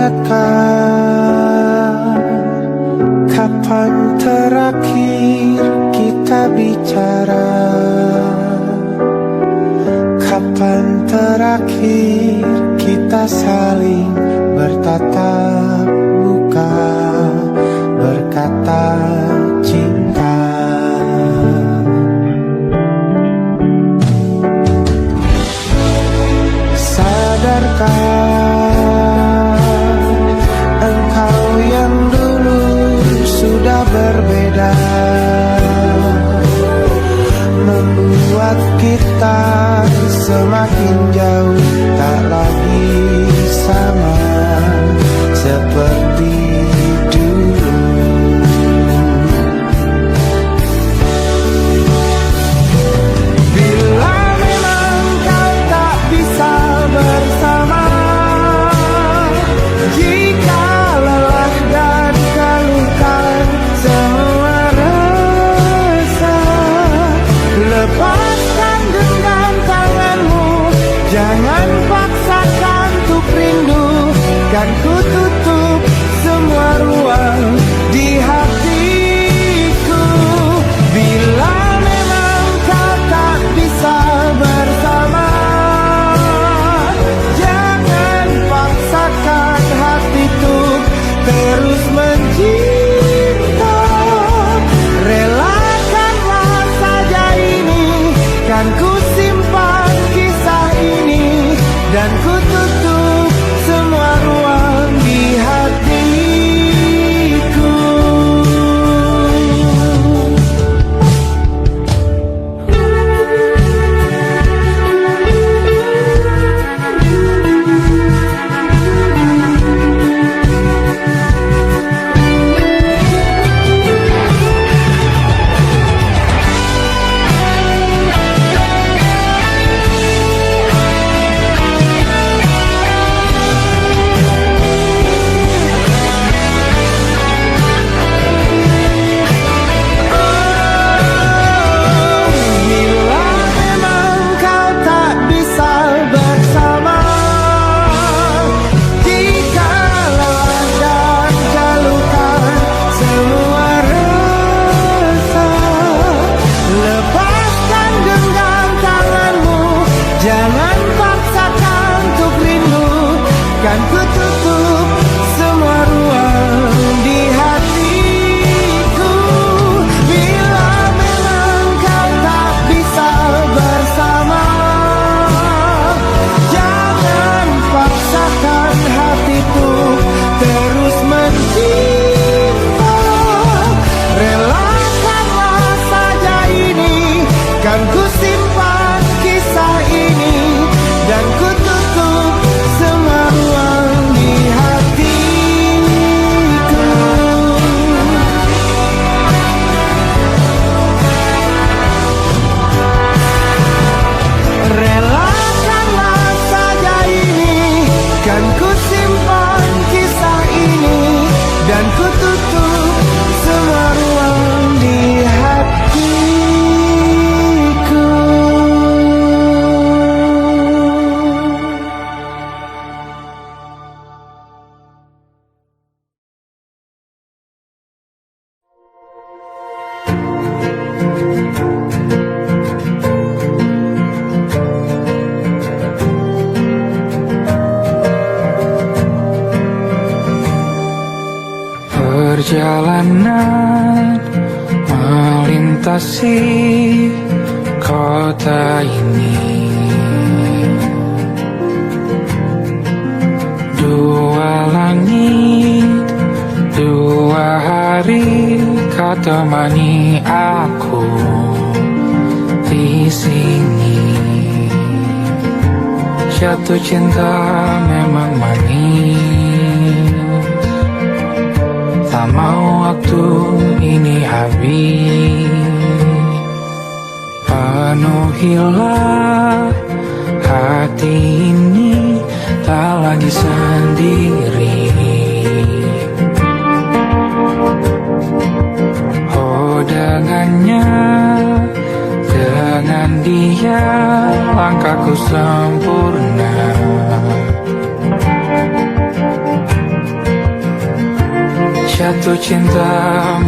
ingatkah kapan terakhir kita bicara? Kapan terakhir kita saling bertatap muka, berkata cinta? Sadarkah engkau yang dulu sudah berbeda, membuat kita semakin jauh, tak lagi sama seperti dulu. Bila memang kau tak bisa bersama, jika lelah dan keluhkan semua rasa, lepaskan genggam tanganmu, jangan paksakan untuk rindu. Kan ku tutup semua ruang di hatiku. Bila memang kau tak bisa bersama, jangan paksakan hatiku terus mencinta. Relakanlah saja ini, kan ku simpan kisah ini, dan ku tutup semua ruang di hatiku. Bila memang kau tak bisa bersama, jika lelah dan keluhkan semua rasa, lepaskan genggam tanganmu, jangan paksakan untuk rindu. Kan ku tutup semua ruang di hatiku. Bila memang kau tak bisa bersama, jangan paksakan hatiku terus mencinta. Relakanlah saja ini, kan ku simpan kisah ini, dan ku tutup semua ruang di hatiku. Relakanlah saja ini, kan ku simpan kisah ini, dan ku tutup semua ruang di hatiku. Perjalanan melintasi kota ini, dua langit, dua hari kau temani aku di sini. Jatuh cinta memang manis, tak mau waktu ini habis. Penuhilah hati ini, tak lagi sendiri. Oh dengannya, dengan dia langkahku sempurna. Jatuh cinta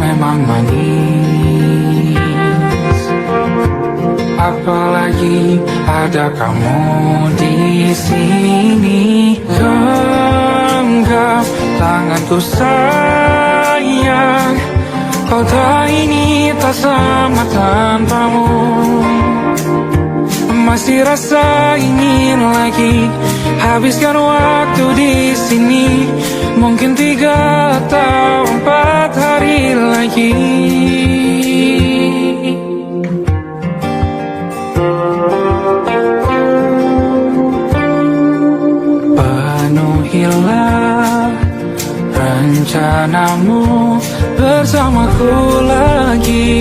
memang manis, apalagi ada kamu di sini. Genggam tanganku sayang, kota ini tak sama tanpamu. Masih rasa ingin lagi habiskan waktu di sini. Mungkin 3 atau 4 hari lagi. Penuhilah rencanamu bersamaku lagi.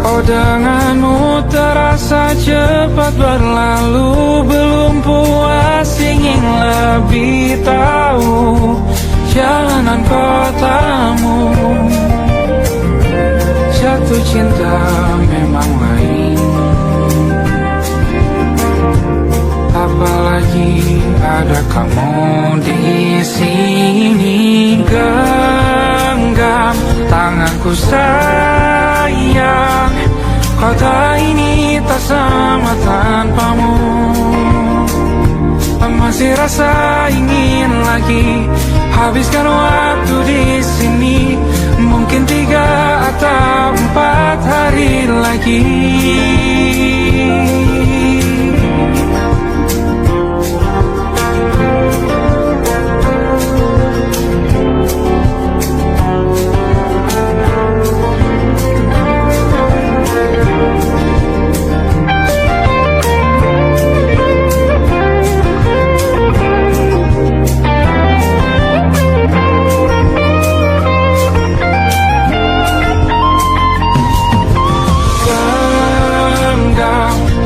Oh, denganmu terasa cepat berlalu. Belum puas ingin lebih tahu jalanan kotamu. Jatuh cinta memang lain, apalagi ada kamu di sini. Genggam tanganku sayang, kota ini tak sama tanpamu. Masih rasa ingin lagi habiskan waktu di sini. Mungkin 3 atau 4 hari lagi.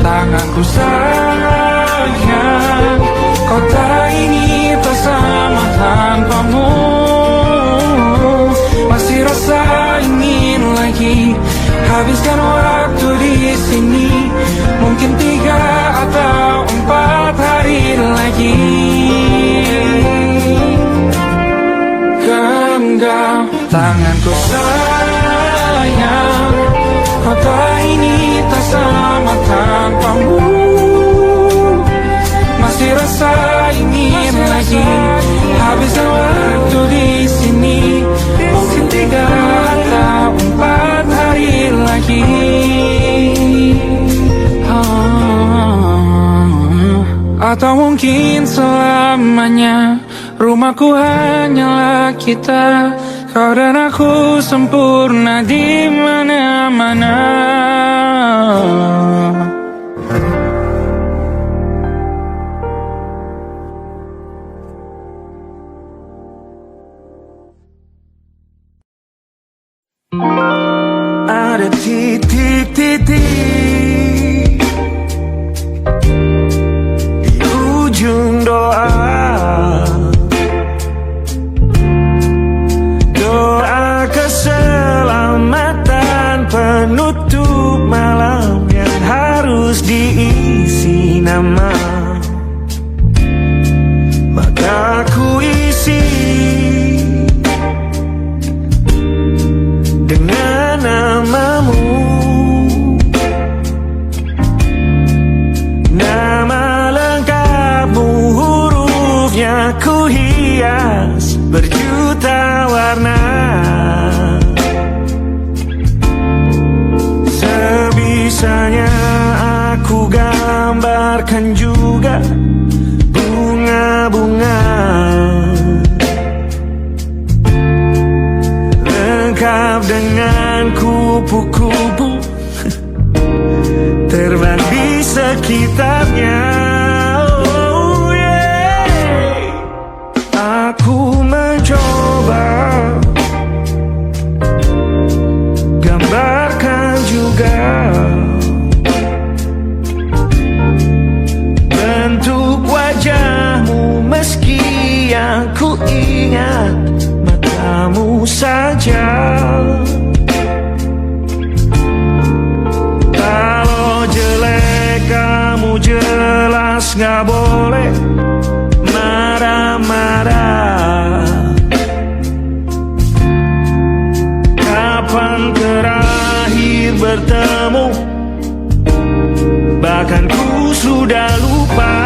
Tanganku sayang, kota ini tak sama tanpamu. Masih rasa ingin lagi habiskan waktu di sini. Mungkin 3 atau 4 hari lagi. Genggam tanganku sayang, kota ini tak sama tanpamu. Masih rasa ingin lagi habiskan waktu di sini. Mungkin 3 atau 4 hari lagi. Atau mungkin selamanya. Rumahku hanyalah kita, kau dan aku sempurna di mana-mana. Ada titik-titik di ujung doa. Doa keselamatan penutup malam yang harus diisi nama. Maka ku isi dengan namamu. Nama lengkapmu, hurufnya ku hias berjuta warna. Sebisanya aku gambarkan juga bunga-bunga, lengkap dengan kupu-kupu terbang di sekitarnya. Oh yeah. Aku mencoba gambarkan juga bentuk wajahmu, meski yang ku ingat matamu saja. Kalau jelek kamu jelas gak boleh marah-marah. sudah lupa.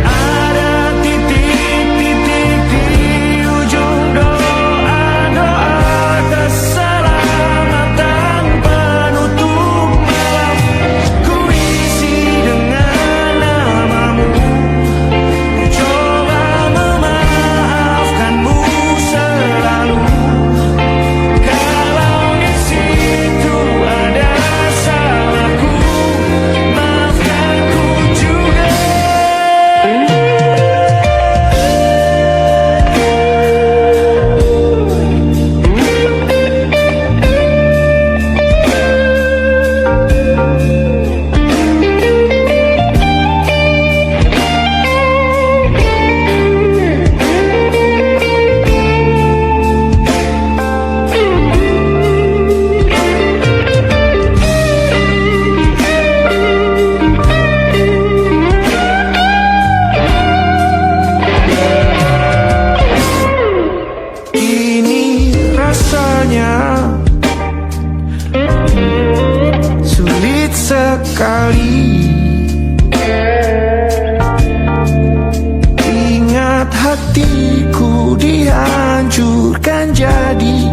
Ada titik-titik di ujung doa-doa keselamatan penutup malam. Ku isi dengan namamu, ku coba memaafkanmu selalu. Kalau di situ ada salahku, maafkan ku juga. Ini rasanya sulit sekali. Ingat hatiku dihancurkan jadi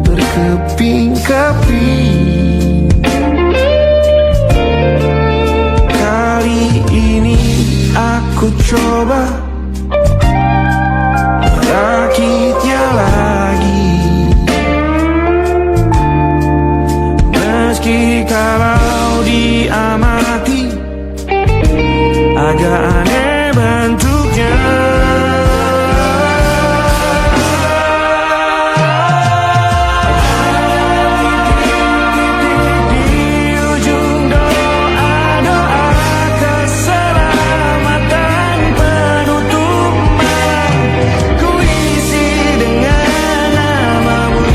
berkeping-keping. Kali ini aku coba merakitnya lagi. Meski kalau diamati agak aneh bentuknya. Di ujung doa-doa keselamatan penutup malam, ku isi dengan namamu,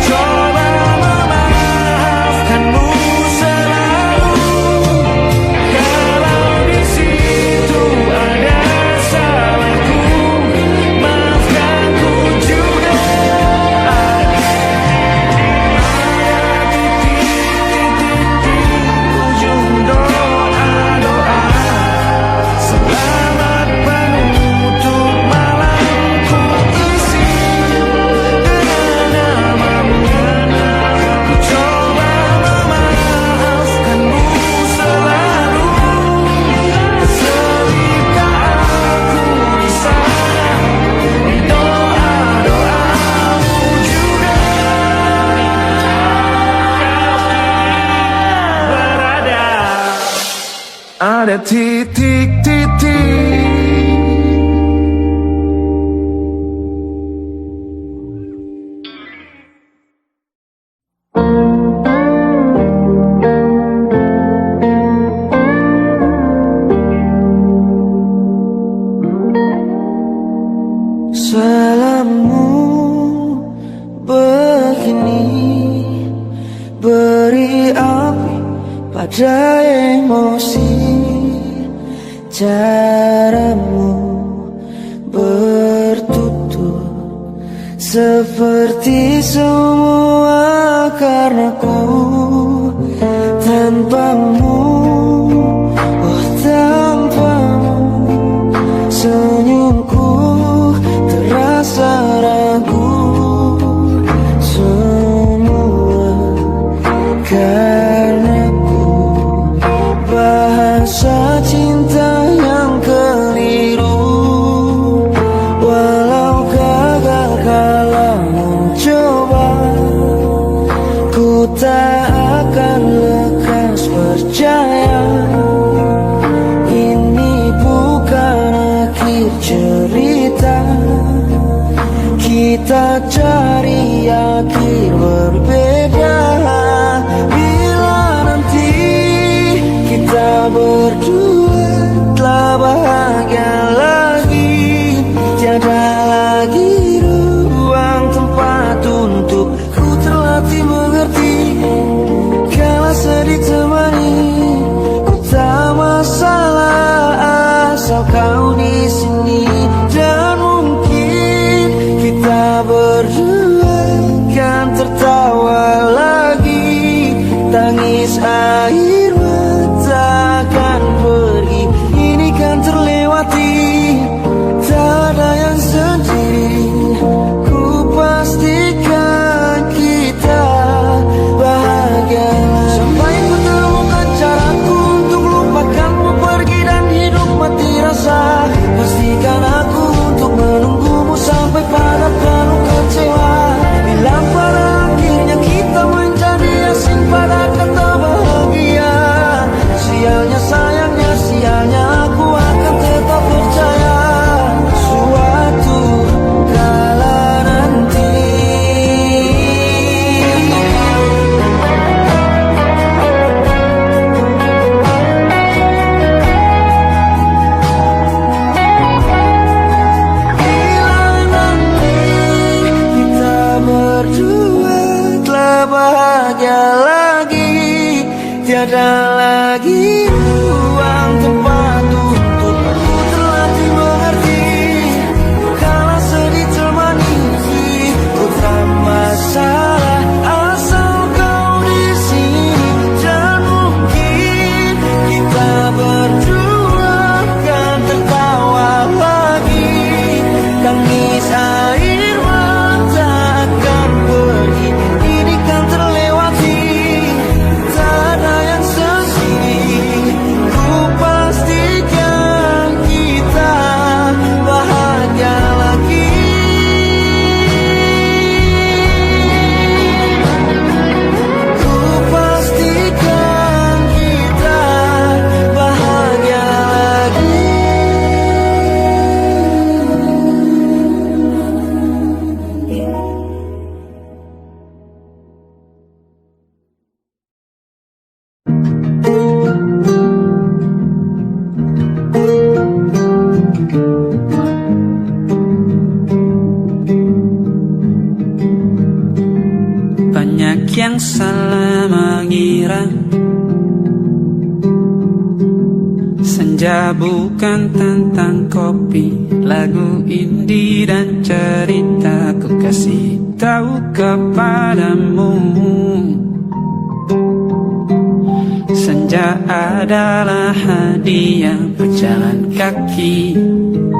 coba memaafkanmu selalu. Kalau di situ ada salahku, maafkan ku juga. Titik-titik di ujung doa-doa selamat penutup malam, ku isi dengan namamu, ku coba memaafkanmu selalu. Selipkah aku di sana, di doa-doamu juga. Berada ada titik-titik. Salammu begini beri api pada emosi. Caramu bertutur seperti semua karenaku. Tanpamu, oh tanpamu, senyumku terasa ragu. Semua karenaku, bahasa cinta yang keliru. Walau gagal kalau mencoba, ku tak akan lekas percaya. Ini bukan akhir cerita, kita cari akhir berbeda. bahagia lagi. Tiada lagi ruang tempat untukku terlatih mengerti. Kala sedih termanisi, ku tak masalah asal kau di sini. Dan mungkin kita berdua kan tertawa lagi. Tangis air mata akan pergi, ini kan terlewati. Tak ada yang sesini, ku pastikan kita bahagia lagi. Ku pastikan kita bahagia lagi. Banyak yang salah mengira senja bukan tentang kopi, lagu indie dan cerita ku kasih tahu kepadamu. Senja adalah hadiah berjalan kaki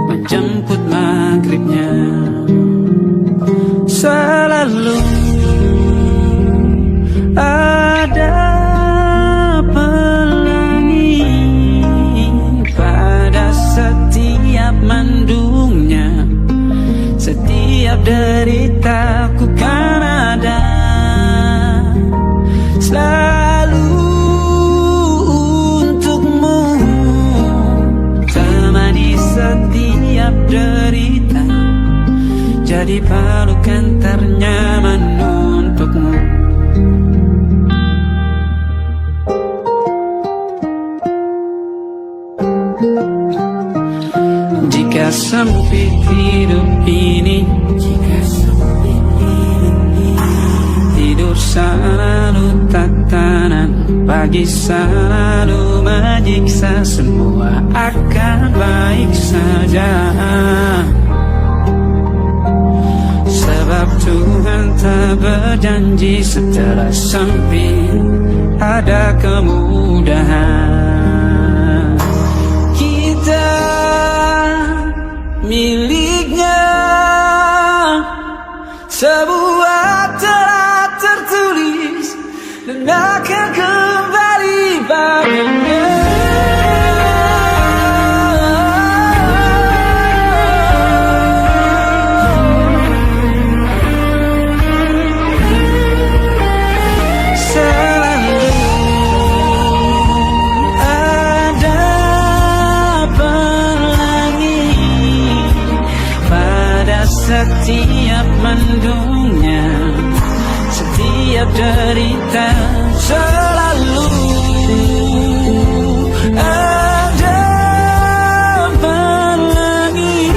menjemput maghribnya. Selalu ada pelangi pada setiap mendungnya. Setiap deritaku kan ada selalu untukmu. Temani setiap derita, jadi pelukan ternyaman untukmu. Jika sempit hidup ini, tidur selalu tatanan, pagi selalu menyiksa, semua akan baik saja. Sebab Tuhan tak berjanji setelah sempit ada kemudahan. Kita miliknya sebuah telah tertulis dan akan kembali padanya. Setiap mendungnya, setiap derita, selalu ada pelangi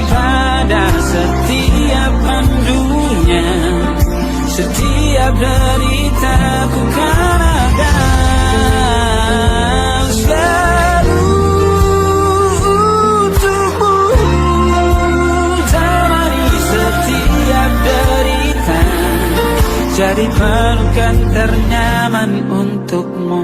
pada setiap mendungnya. Setiap derita ku kan ada selalu untukmu. Jadi pelukan ternyaman untukmu.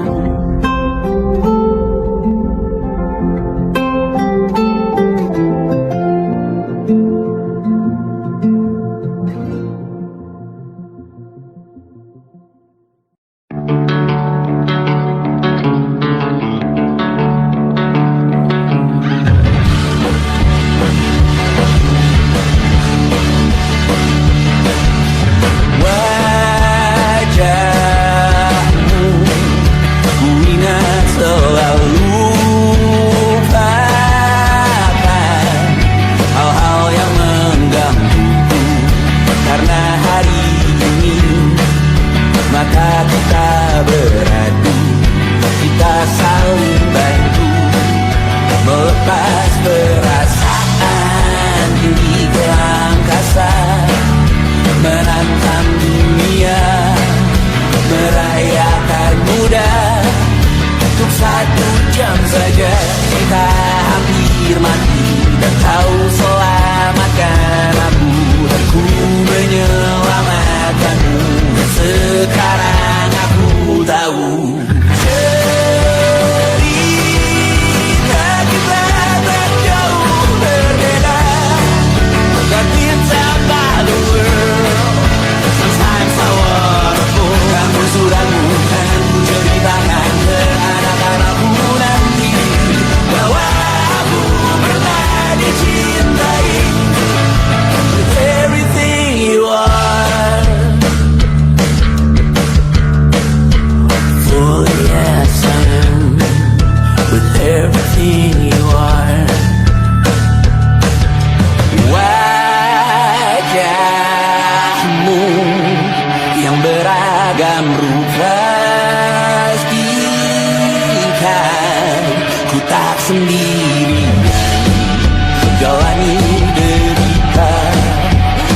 jam saja kita hampir mati, dan kau selamatkan aku, dan ku menyelamatkanmu. Sekarang aku tahu cerita kita tak jauh berbeda. That means about the world. Sometimes I wanna fall. Kamu sudah bukan ceritakan ke anak-anakku nanti bahwa aku pernah dicintai with everything you are. For yes I am with everything you are. Wajahmu yang beragam rupa pastikan ku tak sendirian jalani derita.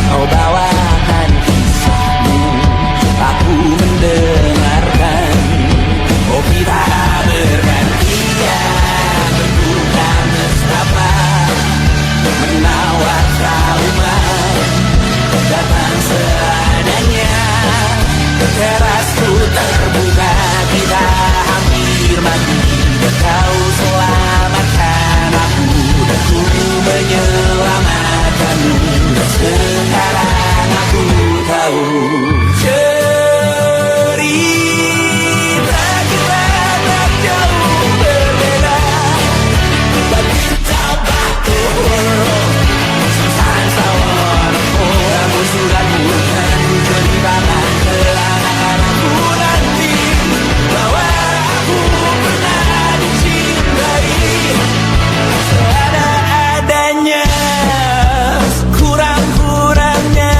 Kau bawakan kisahmu, aku mendengarkan. Oh kita bergantian berduka mesrapa, menawar trauma datang seadanya. Terasku terbuka, kita hampir mati, dan kau selamatkan aku, dan ku menyelamatkanmu. Sekarang aku tahu cerita kita tak jauh berbeda. But it's about the world. Sometimes I wanna fall. Kamu sudah bukan ceritakan ke anak-anakku nanti bahwa aku pernah dicintai seada-adanya, kurang-kurangnya.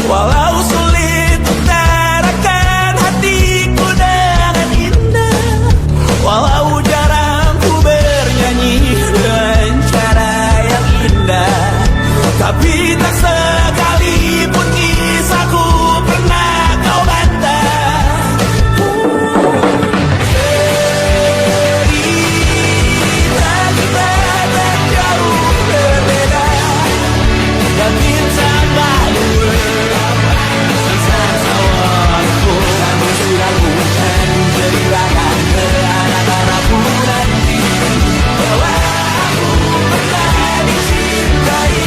Walau sulit utarakan hatiku dengan indah, walau jarang ku bernyanyi dengan cara yang indah, tapi tak sekalipun kisahku pernah kau bantah. Cerita kita tak jauh berbeda, dan kita malu. Sometimes I wanna fall. Kamu sudah bukan ceritakan ke anak-anakku nanti bahwa aku pernah dicintai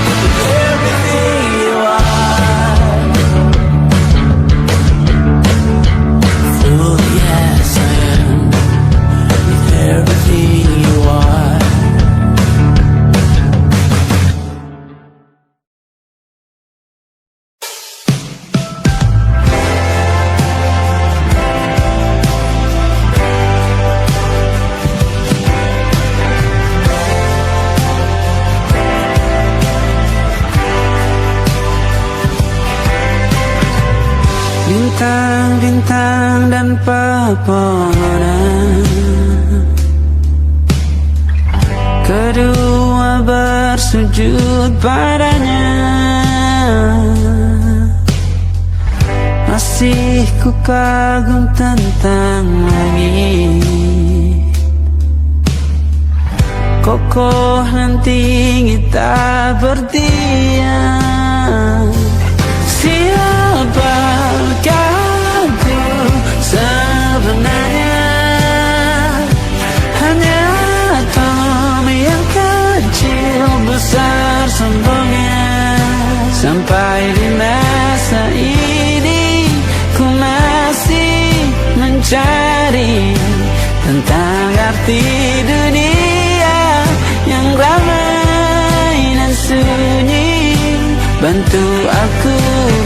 with everything you are. For yes I am with everything you are. Bintang-bintang dan pepohonan, kedua bersujud padanya. Masih ku kagum tentang langit, kokoh dan tinggi tak berdiam. Siapakah aku sebenarnya? Hanya Tom yang kecil besar sombongnya. Sampai di masa ini ku masih mencari tentang arti dunia yang ramai dan sunyi. Bantu aku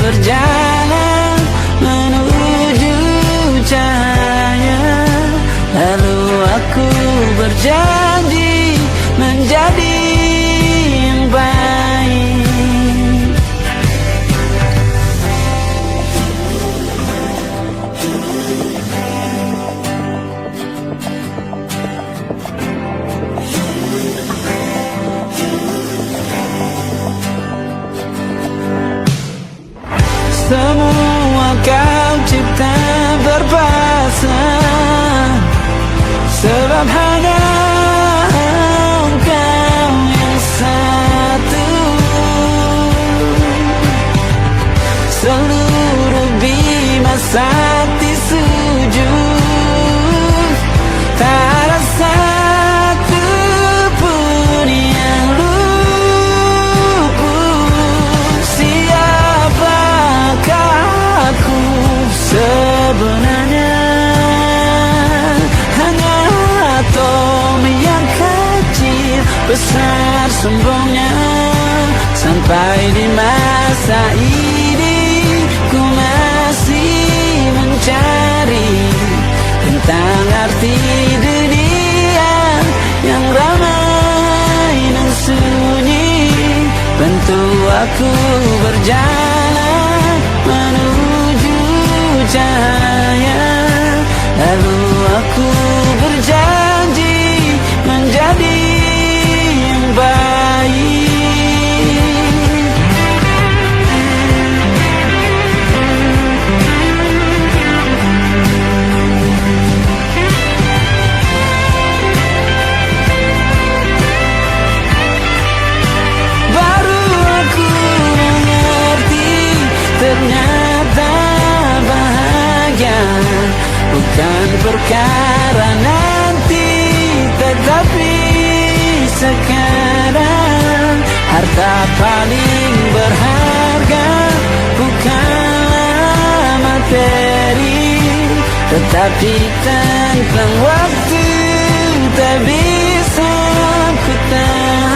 berjalan menuju cahaya, lalu aku berjanji menjadi yang baik. Semua kau cipta berpasang, sebab hanya engkau yang satu. Seluruh bima sakti sujud, tak ada satu pun yang luput. Siapakah aku sebenarnya? Hanya atom yang kecil, besar sombongnya. Sampai di masa ini ku masih mencari tentang arti dunia yang ramai dan sunyi. Bantu aku berjalan menuju cahaya, lalu aku berjanji menjadi yang baik. Ternyata bahagia bukan perkara nanti, tetapi sekarang. Harta paling berharga bukanlah materi, tetapi tentang waktu tak bisa ku tahan.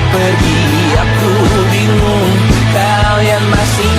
Pergi, aku bingung, kalian masih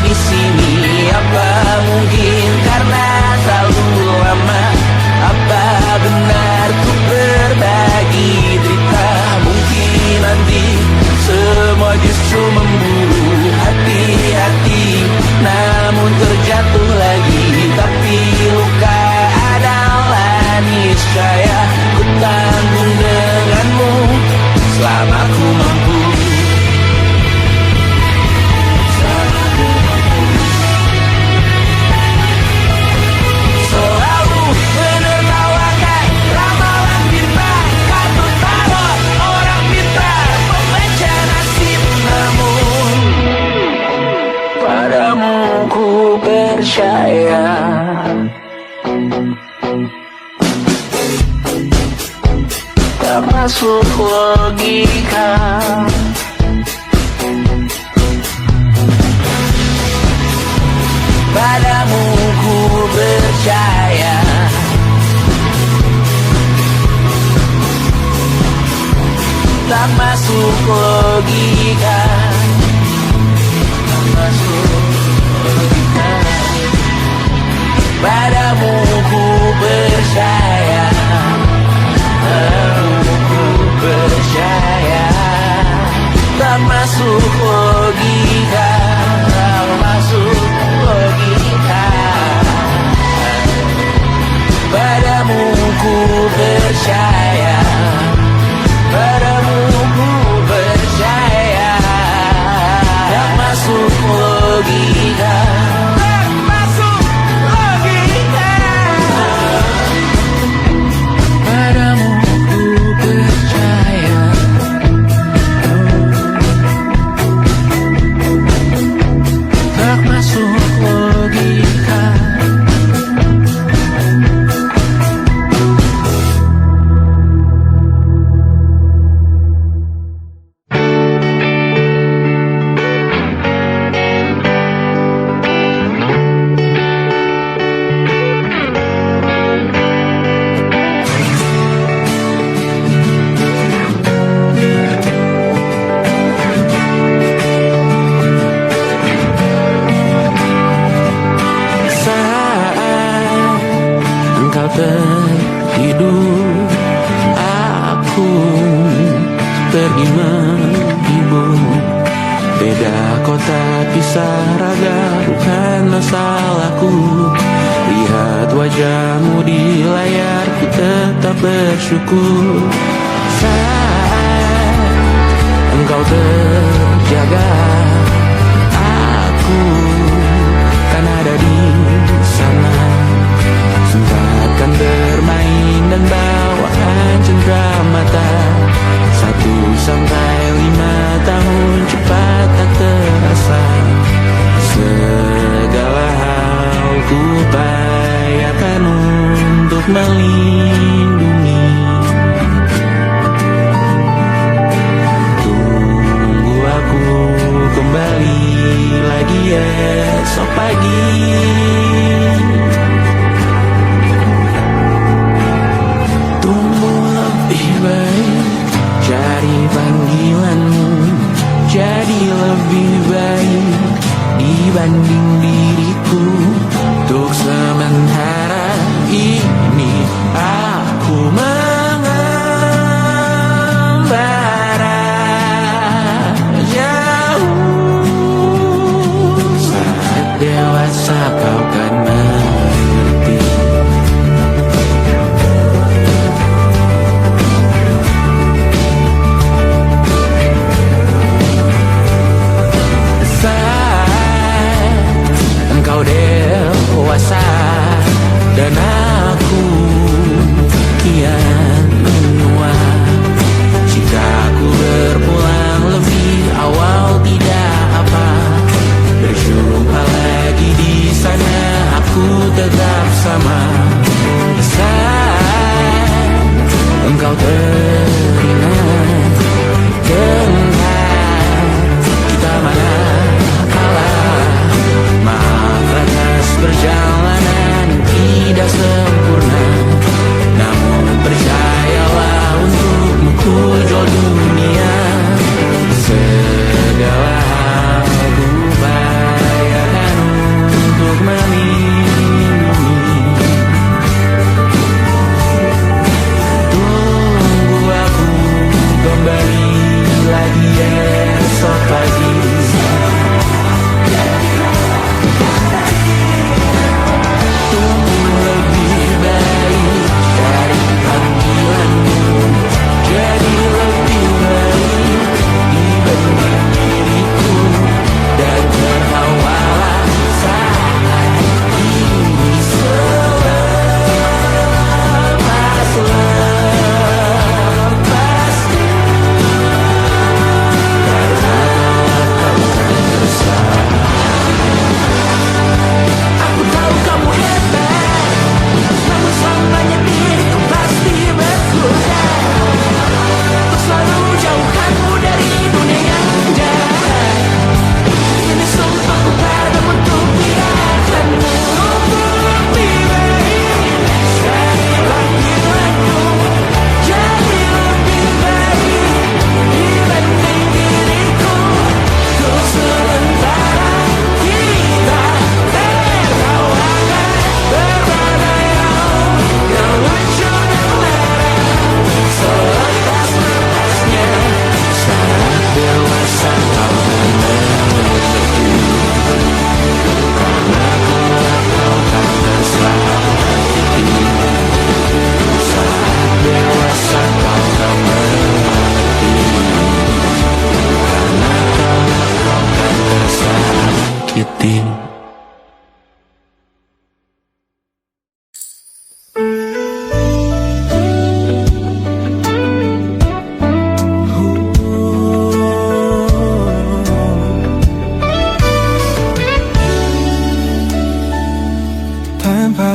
percaya. Tak masuk logika. Padamu ku percaya. Tak masuk logika. Tak masuk logika. Padamu ku percaya. Padamu ku percaya. Tak masuk logika. Tak masuk logika. Padamu ku percaya. Padamu ku percaya. Tak masuk logika. Tak masuk logika. Padamu ku percaya. Tak masuk logika. Tertidur, aku pergi menghibur. Beda kota pisah raga, bukan masalahku. Lihat wajahmu di layar, ku tetap bersyukur. Saat engkau terjaga, aku kan ada di sana. Sempatkan bermain dan bawaan cendera mata. 1-5 tahun cepat tak terasa. Segala hal ku upayakan untuk melindungi. Tunggu aku kembali lagi esok pagi. Cari panggilanmu jadi lebih baik dibanding diriku. Untuk sementara ini aku mengembara jauh. Saat dewasa kau kan mengerti. Engkau dewasa dan aku kian menua. Jika aku berpulang lebih awal tidak apa. Berjumpa lagi di sana.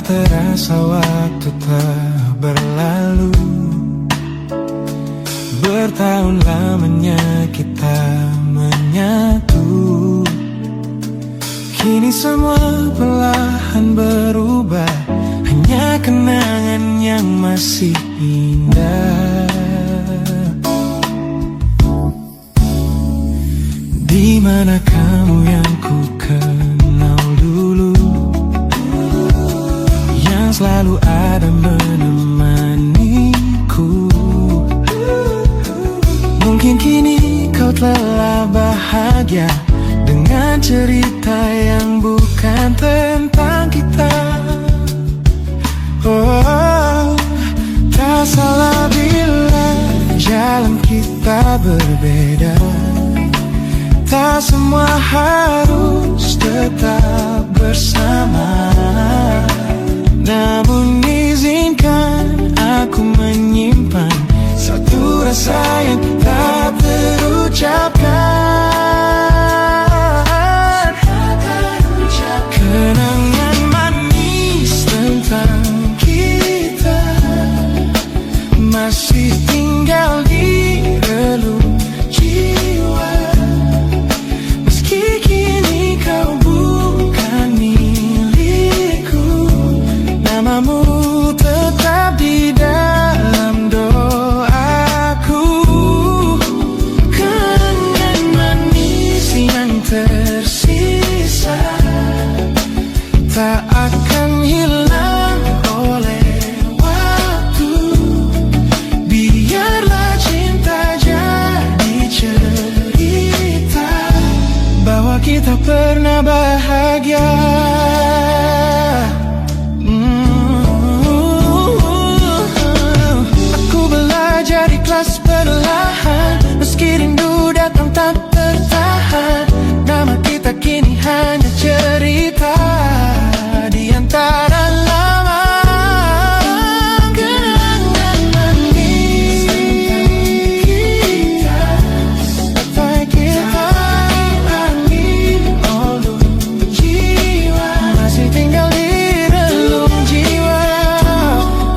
terasa waktu telah berlalu. Bertahun lamanya kita menyatu. Kini semua perlahan berubah, hanya kenangan yang masih indah. Di mana kamu yang ku kenal dulu, yang selalu ada menemaniku. Mungkin kini kau telah bahagia dengan cerita yang bukan tentang kita. Oh, tak salah bila jalan kita berbeda. Tak semua harus tetap bersama. Namun izinkan aku menyimpan satu rasa yang tak terucapkan. Kenangan manis tentang kita masih tinggal di relung jiwa. Meski kini kau bukan milikku, namamu tetap di dalam doaku. Kenangan manis yang tersisa tak akan hilang oleh waktu. Biarlah cinta jadi cerita bahwa kita pernah bahagia. Aku belajar ikhlas perlahan, meski rindu datang tak tertahan. Nama kita kini hanya cerita di antara lama. Kenangan manis kita, sampai kita angin olung jiwa, masih tinggal di relung jiwa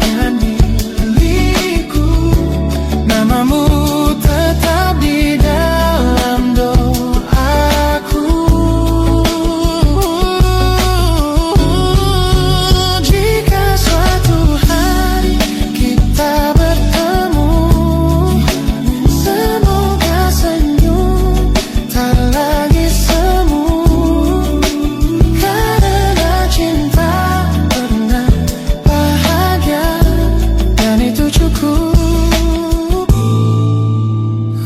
yang milikku. Namamu tetap di dalam doaku. Jika suatu hari kita bertemu, semoga senyum tak lagi semu. Karena cinta pernah bahagia, dan itu cukup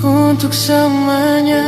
untuk semuanya.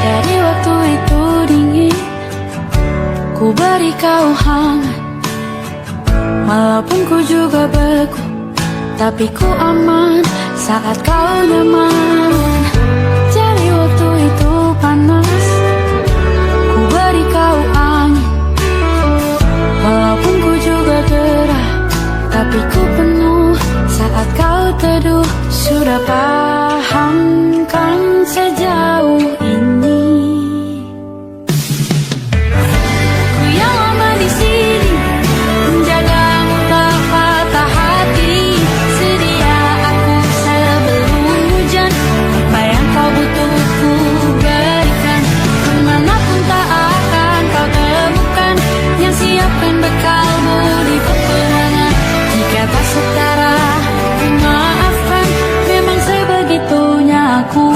Dari waktu itu dingin, ku beri kau hangat. Walaupun ku juga beku, tapi ku aman saat kau nyaman. Dari waktu itu panas, ku beri kau angin. Walaupun ku juga gerah, tapi ku penuh saat kau teduh. Sudah paham kan sejauh ini? Ku yang lama di sini, menjagamu tak patah hati. Sedia aku sebelum hujan, apa yang kau butuh ku berikan. Kemanapun tak akan kau temukan yang siapkan bekalmu di peperangan. Jika tak setara, maafkan, memang sebegitunya aku.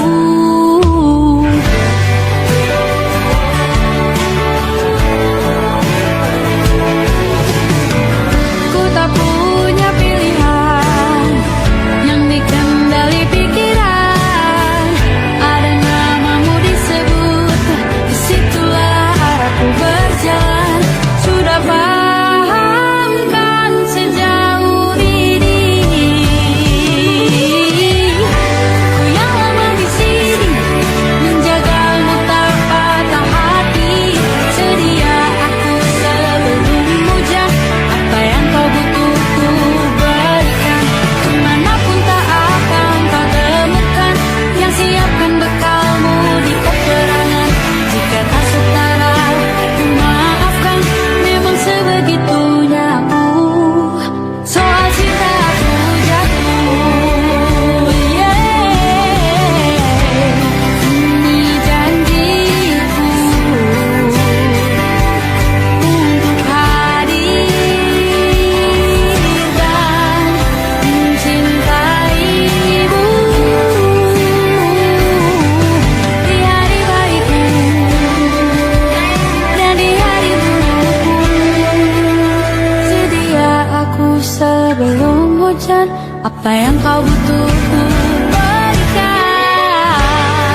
butuh ku berikan.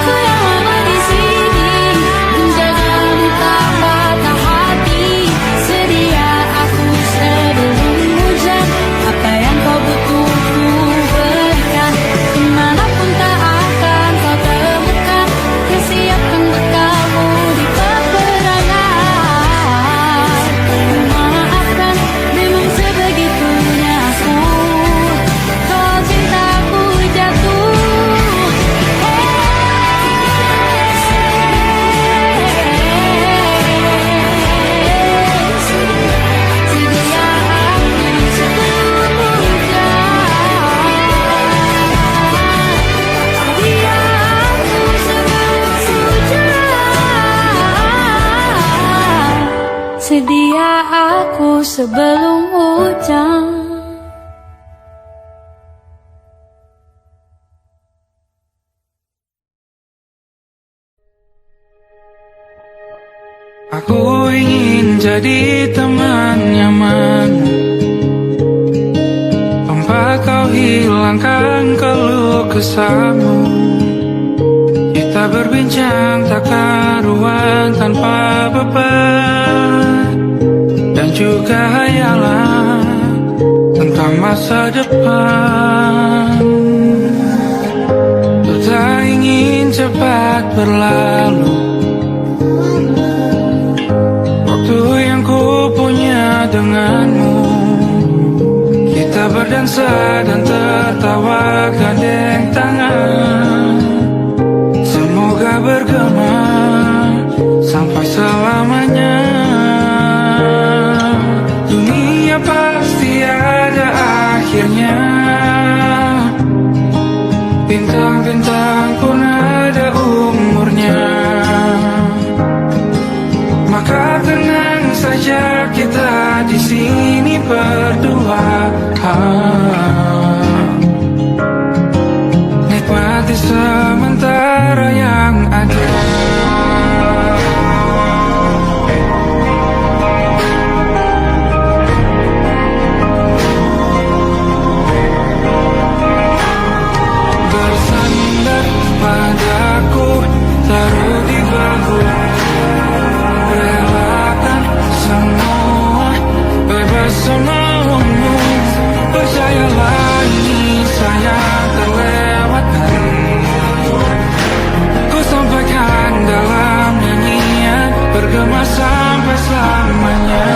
Ku yang lama di sini menjagamu tak patah hati. Sedia aku sebelum hujan, apa yang kau butuh ku berikan. Kemanapun tak akan kau temukan, kesiapkan bekalmu di peperangan. Maafkan, memang sebegitunya aku, kalau cintaku jatuh. Sedia aku sebelum hujan. Sedia aku sebelum hujan. Sedia aku sebelum hujan. Aku ingin jadi teman nyaman, tempat kau hilangkan keluh kesahmu. Kita berbincang tak karuan tanpa beban, dan juga hayalan tentang masa depan. Ku tak ingin cepat berlalu, waktu yang ku punya denganmu. Kita berdansa dan tertawa gandeng tangan, semoga bergema sampai selamanya. Dunia pasti ada akhirnya, bintang-bintang pun ada umurnya. Maka tenang saja kita di sini berdua, nikmati sementara yang ada. Bersandar padaku, taruh di bahu, relakan semua, bebas semaumu. Percayalah ini saya terlewatkan, ku sampaikan dalam nyanyian, bergema sampai selamanya.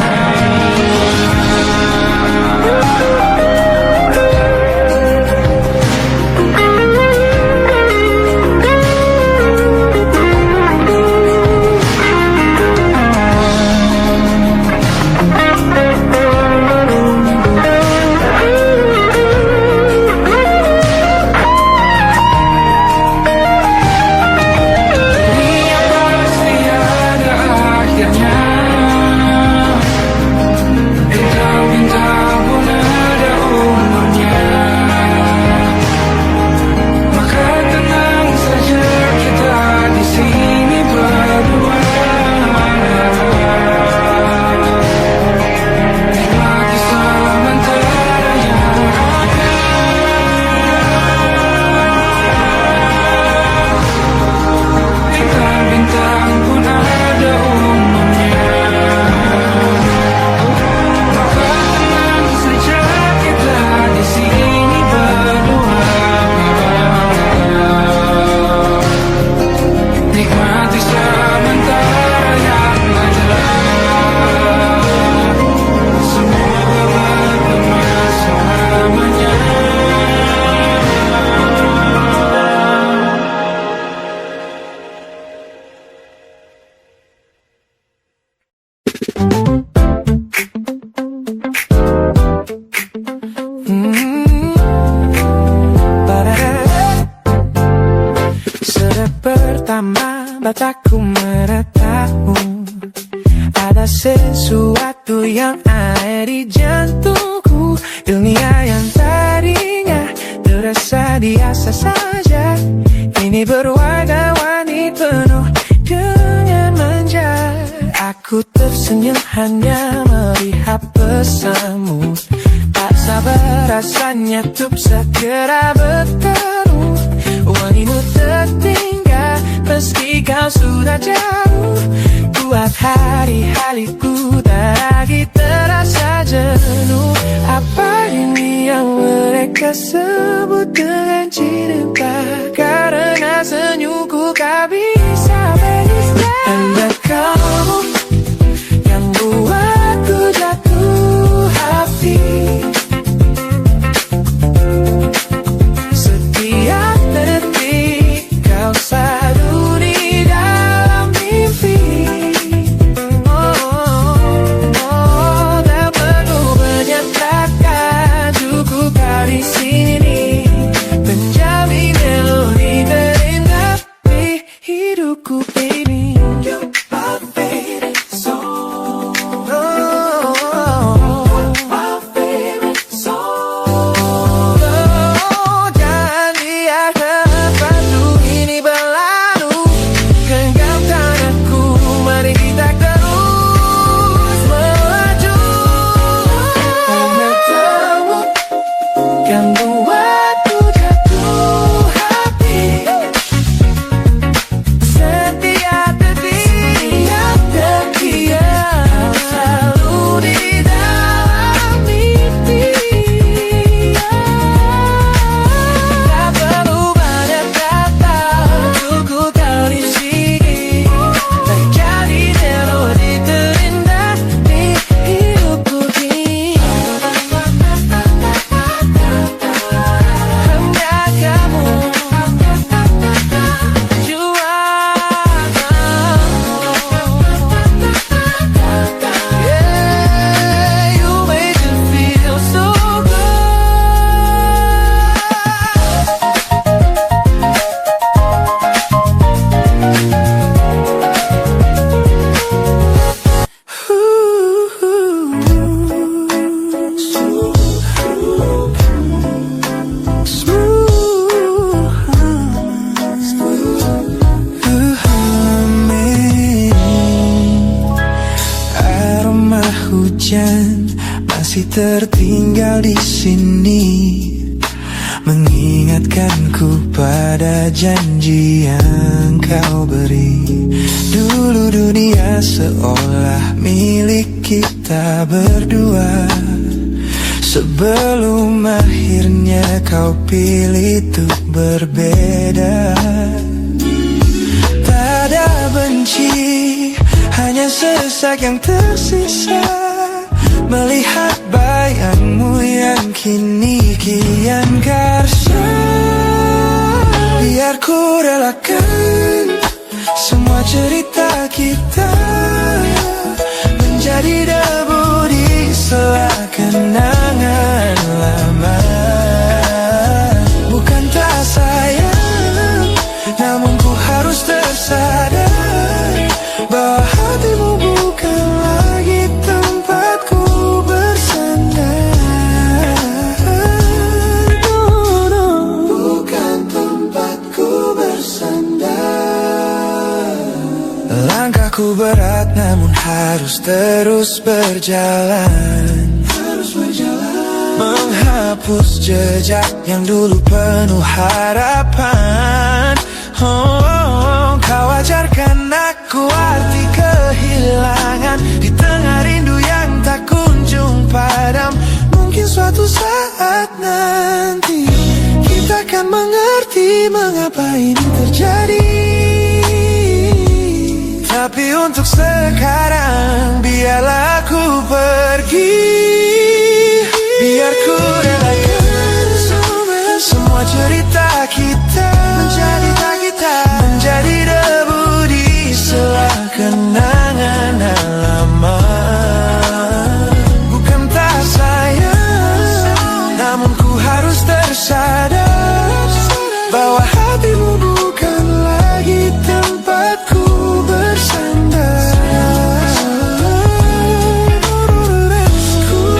Dunia pasti ada akhirnya, bintang-bintang pun ada umurnya. Maka tenang saja kita di sini berdua, nikmati sementara yang ada. Bintang-bintang pun ada umurnya, maka tenang saja kita di sini berdua, nikmati sementara yang ada. Semoga bergema selamanya. Sejak pertama mataku menatapmu, ada sesuatu yang ada di jantungku. Dunia yang tadinya terasa biasa saja, kini berwarna-warni penuh dengan manja. Aku tersenyum hanya melihat pesanmu, Tak sabar rasanya untuk segera bertemu. Wangimu tertinggal meski kau sudah jauh. Buat hari-hariku tak lagi terasa jenuh. Apa ini yang mereka sebut dengan cinta? Karena senyumku kau bisa beristirahat. Dan kamu yang buatku jatuh hati. Setiap detik kau selalu di dalam mimpi. Tak perlu banyak kata, cukup kau di sini menjamin melodi terindah di hidupku, baby. You're my favorite song. My favorite song. Jangan biarkan waktu ini berlalu. Genggamkan aku, mari kita terus melaju. Karena kamu yang buatku jatuh hati. Setiap detik kau selalu di dalam mimpi. Tak perlu banyak kata, cukup kau di sini menjadi melodi terindah di hidupku ini. Hanya kamu yeah, you make me feel so Aroma hujan masih tertinggal di sini, mengingatkanku pada janji yang kau beri. Dulu dunia seolah milik kita berdua, sebelum akhirnya kau pilih untuk berbeda. Tak ada benci, hanya sesak yang tersisa, melihat bayangmu yang kini kian karsa. Biar ku relakan semua cerita kita menjadi debu di sela kenangan lama. Bukan tak sayang, namun ku harus tersadar bahwa hatimu bukan lagi tempatku bersandar. Bukan tempatku bersandar. Langkahku berat namun harus terus berjalan. Menghapus jejak yang dulu penuh harapan. Kau ajarkan aku arti kehilangan di tengah rindu yang tak kunjung padam. Mungkin suatu saat nanti kita akan mengerti mengapa ini terjadi. Tapi untuk sekarang biarlah aku pergi. Biar ku relakan semua cerita kita menjadi debu di sela kenangan lama. Bukan tak sayang, namun ku harus tersadar bahwa hatimu bukan lagi tempatku bersandar. Ku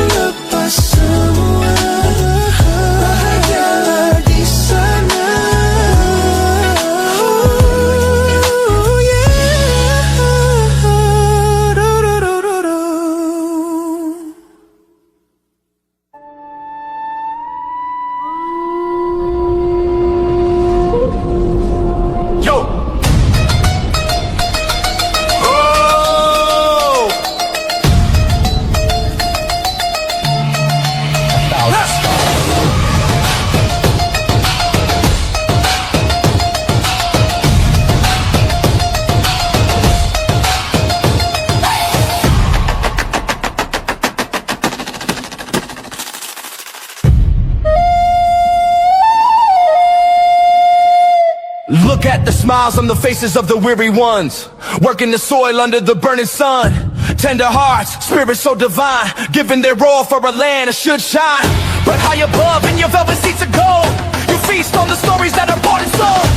Look at the smiles on the faces of the weary ones, working the soil under the burning sun. Tender hearts, spirits so divine, giving their all for a land that should shine. But high above in your velvet seats of gold, you feast on the stories that are bought and sold.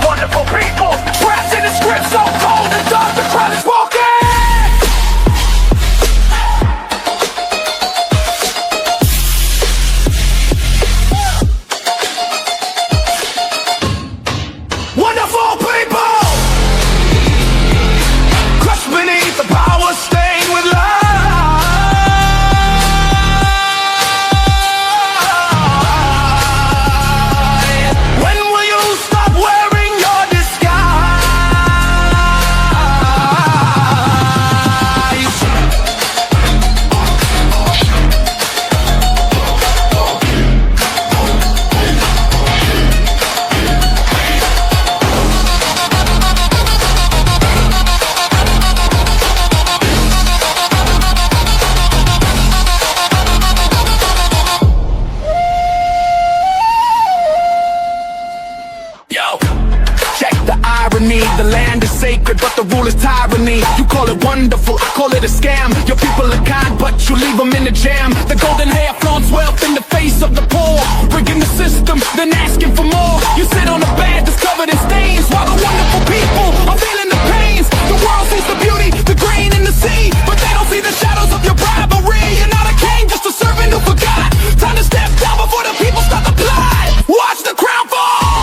Wonderful people, trapped in a script so cold and dark, the crowd is walking. Wonderful people, crushed beneath the power, stained with lies. When will you stop wearing your disguise? Yo, check the irony. The land is sacred, but the rule is tyranny. You call it wonderful, I call it a scam. Your people are kind, but you leave them in the jam. The golden hair flaunts wealth in the face of the poor, rigging the system, then asking for more. You sit on a bed that's covered in stains, while the wonderful people are feeling the pains. The world sees the beauty, the green in the sea, but they don't see the shadows of your bribery. You're not a king, just a servant who forgot. Time to step down before the people start to plot. Watch the crown fall.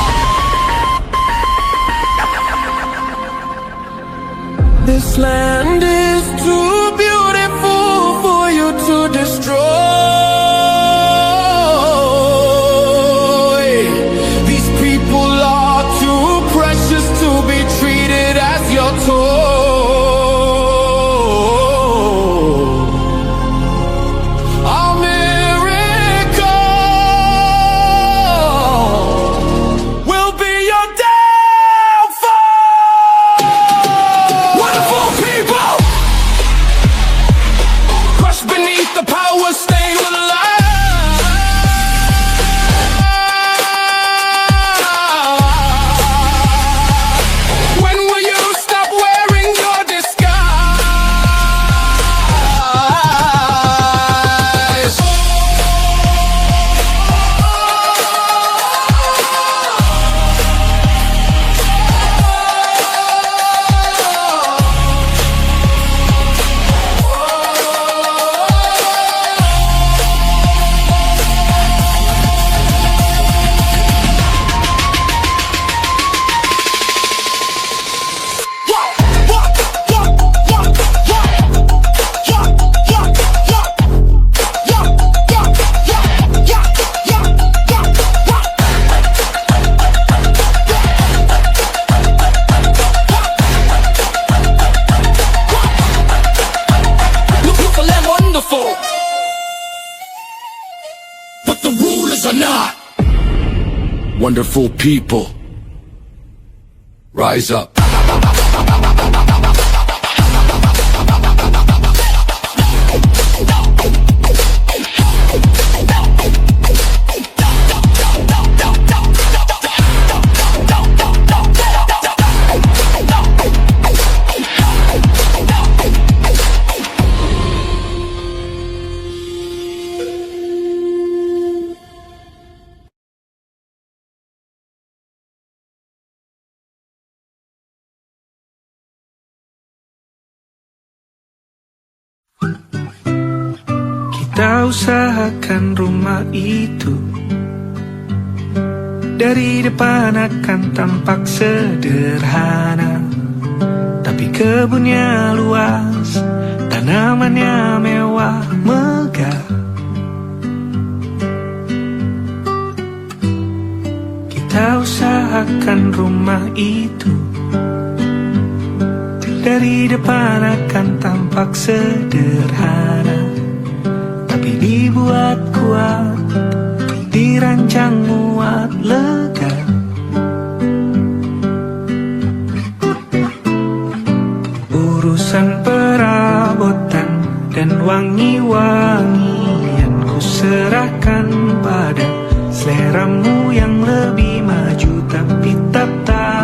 This land is too beautiful for you to destroy. These people are too precious to be treated as your toy. Our miracle will be your downfall. Wonderful people, crushed beneath the power, stained with lies. When will you stop wearing your disguise? Look, a land wonderful, but the rulers are not. Wonderful people, rise up. Kita usahakan rumah itu dari depan akan tampak sederhana, tapi kebunnya luas, tanamannya mewah megah. Kita usahakan rumah itu dari depan akan tampak sederhana, tapi dibuat kuat, dirancang muat lega. Urusan perabotan dan wangi-wangian ku serahkan pada seleramu yang lebih maju, tapi tetap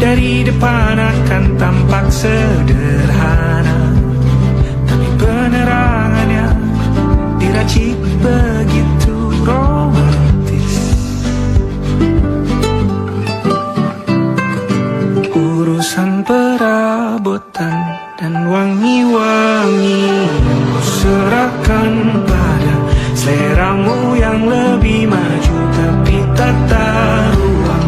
Dari depan akan tampak sederhana, tapi penerangannya diracik begitu romantis. Urusan perabotan dan wangi-wangi ku serahkan pada seleramu yang lebih maju, tapi tata ruang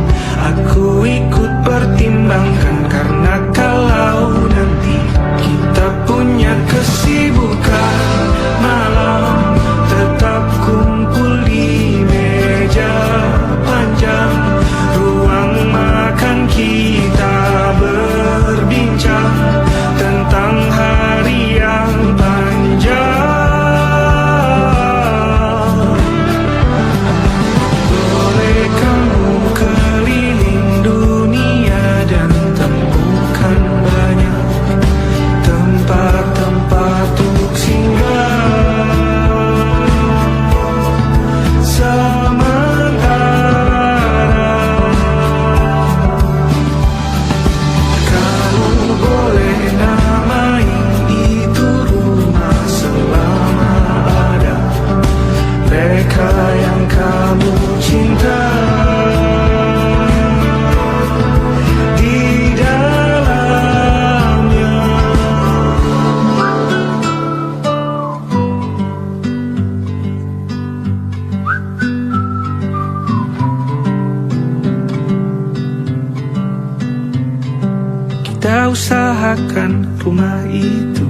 aku ikut pertimbangkan. Karena kalau nanti kita punya kesibukan malam, tetap kumpul di meja panjang ruang makan, kita berbincang tentang hari yang panjang. Boleh kamu keliling dunia dan temukan banyak tempat-tempat untuk singgah. Sementara kamu boleh namai itu rumah selama ada mereka yang kamu cinta di dalamnya. Kita usahakan rumah itu